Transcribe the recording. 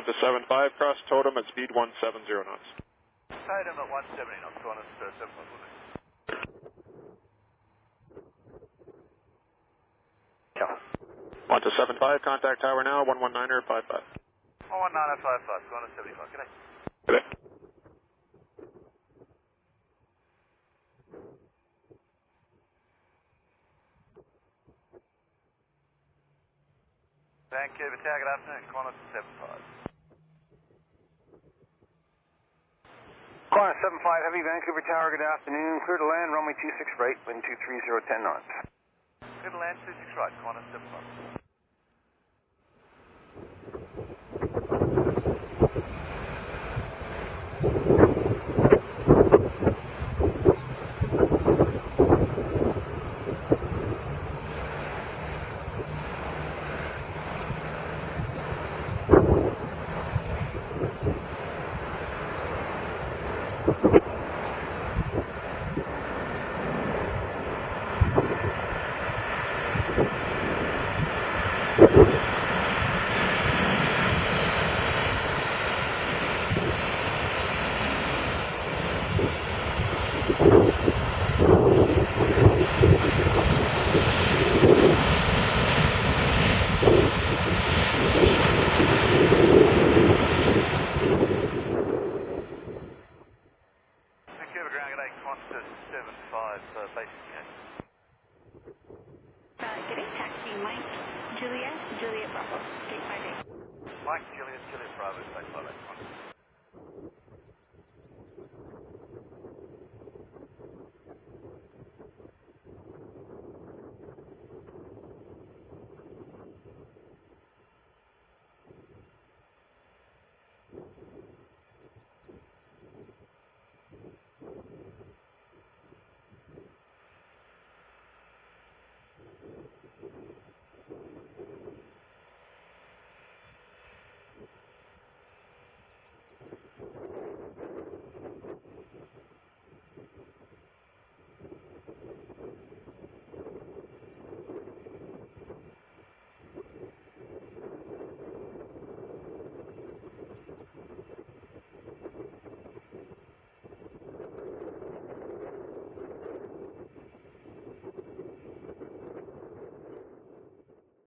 Qantas 75, cross totem at speed 170 knots. Totem at 170 knots, Qantas 75. Yeah. Qantas 75, contact tower now, 119er 55. 11955, Qantas 75, good day. Good day. Vancouver Tower, good afternoon, Qantas 75. Qantas 75 Heavy, Vancouver Tower, good afternoon. Clear to land, runway 26 right, wind 230, 10 knots. Clear to land, 26 right, Qantas 75. Vancouver ground, good day, Qantas 75, basic unit. Good day, taxi Mike, Juliet, Juliet Bravo, gate 58. Mike, Juliet, Juliet Bravo, base 58, Qantas.